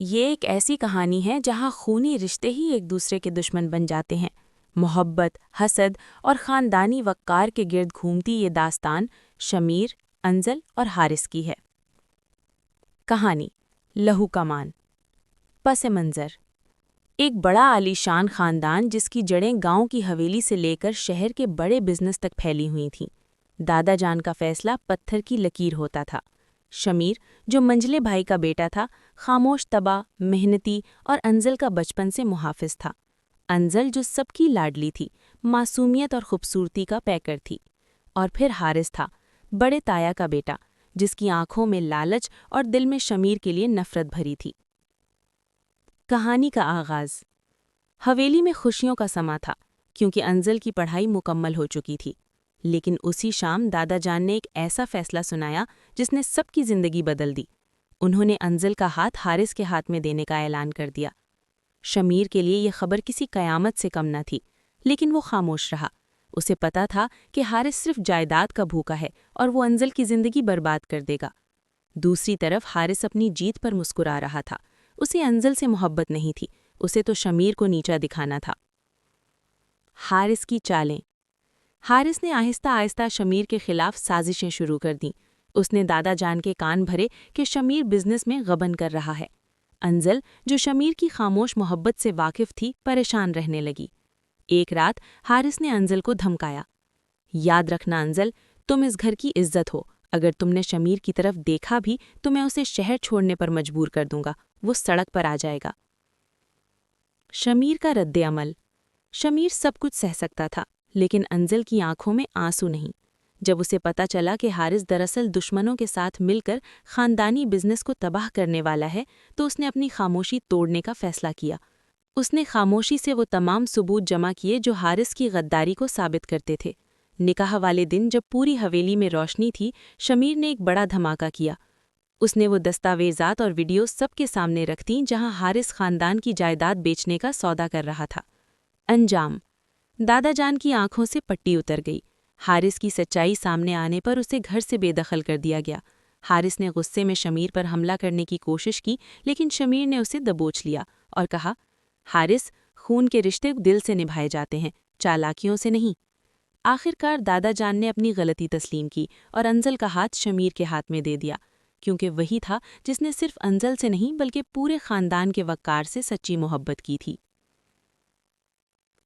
یہ ایک ایسی کہانی ہے جہاں خونی رشتے ہی ایک دوسرے کے دشمن بن جاتے ہیں۔ محبت، حسد اور خاندانی وقار کے گرد گھومتی یہ داستان شمیر، انزل اور حارث کی ہے۔ کہانی لہو کا مان۔ پس منظر: ایک بڑا عالی شان خاندان جس کی جڑیں گاؤں کی حویلی سے لے کر شہر کے بڑے بزنس تک پھیلی ہوئی تھیں۔ دادا جان کا فیصلہ پتھر کی لکیر ہوتا تھا۔ شمیر، جو منجلے بھائی کا بیٹا تھا، خاموش طبع، محنتی اور انزل کا بچپن سے محافظ تھا۔ انزل جو سب کی لاڈلی تھی، معصومیت اور خوبصورتی کا پیکر تھی۔ اور پھر حارث تھا، بڑے تایا کا بیٹا، جس کی آنکھوں میں لالچ اور دل میں شمیر کے لیے نفرت بھری تھی۔ کہانی کا آغاز: حویلی میں خوشیوں کا سما تھا، کیونکہ انزل کی پڑھائی مکمل ہو چکی تھی۔ لیکن اسی شام دادا جان نے ایک ایسا فیصلہ سنایا جس نے سب کی زندگی بدل دی۔ انہوں نے انزل کا ہاتھ حارث کے ہاتھ میں دینے کا اعلان کر دیا۔ شمیر کے لیے یہ خبر کسی قیامت سے کم نہ تھی، لیکن وہ خاموش رہا۔ اسے پتا تھا کہ حارث صرف جائیداد کا بھوکا ہے اور وہ انزل کی زندگی برباد کر دے گا۔ دوسری طرف حارث اپنی جیت پر مسکرا رہا تھا۔ اسے انزل سے محبت نہیں تھی، اسے تو شمیر کو نیچا دکھانا تھا۔ حارث کی چالیں: حارث نے آہستہ آہستہ شمیر کے خلاف سازشیں شروع کر دیں۔ اس نے دادا جان کے کان بھرے کہ شمیر بزنس میں غبن کر رہا ہے۔ انزل، جو شمیر کی خاموش محبت سے واقف تھی، پریشان رہنے لگی۔ ایک رات حارث نے انزل کو دھمکایا: یاد رکھنا انزل، تم اس گھر کی عزت ہو۔ اگر تم نے شمیر کی طرف دیکھا بھی تو میں اسے شہر چھوڑنے پر مجبور کر دوں گا، وہ سڑک پر آ جائے گا۔ شمیر کا رد عمل: شمیر سب کچھ سہ سکتا تھا، لیکن انزل کی آنکھوں میں آنسو نہیں۔ جب اسے پتا چلا کہ حارث دراصل دشمنوں کے ساتھ مل کر خاندانی بزنس کو تباہ کرنے والا ہے، تو اس نے اپنی خاموشی توڑنے کا فیصلہ کیا۔ اس نے خاموشی سے وہ تمام ثبوت جمع کیے جو حارث کی غداری کو ثابت کرتے تھے۔ نکاح والے دن جب پوری حویلی میں روشنی تھی، شمیر نے ایک بڑا دھماکہ کیا۔ اس نے وہ دستاویزات اور ویڈیو سب کے سامنے رکھ دیں جہاں حارث خاندان کی جائیداد بیچنے کا سودا کر رہا تھا۔ انجام: دادا جان کی آنکھوں سے پٹی اتر گئی۔ حارث کی سچائی سامنے آنے پر اسے گھر سے بے دخل کر دیا گیا۔ حارث نے غصے میں شمیر پر حملہ کرنے کی کوشش کی، لیکن شمیر نے اسے دبوچ لیا اور کہا: حارث، خون کے رشتے دل سے نبھائے جاتے ہیں، چالاکیوں سے نہیں۔ آخرکار دادا جان نے اپنی غلطی تسلیم کی اور انزل کا ہاتھ شمیر کے ہاتھ میں دے دیا، کیونکہ وہی تھا جس نے صرف انزل سے نہیں بلکہ پورے خاندان کے وقار سے سچی محبت کی تھی۔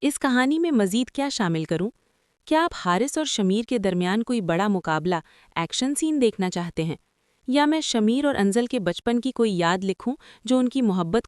اس کہانی میں مزید کیا شامل کروں؟ کیا آپ حارث اور شمیر کے درمیان کوئی بڑا مقابلہ، ایکشن سین دیکھنا چاہتے ہیں؟ یا میں شمیر اور انزل کے بچپن کی کوئی یاد لکھوں جو ان کی محبت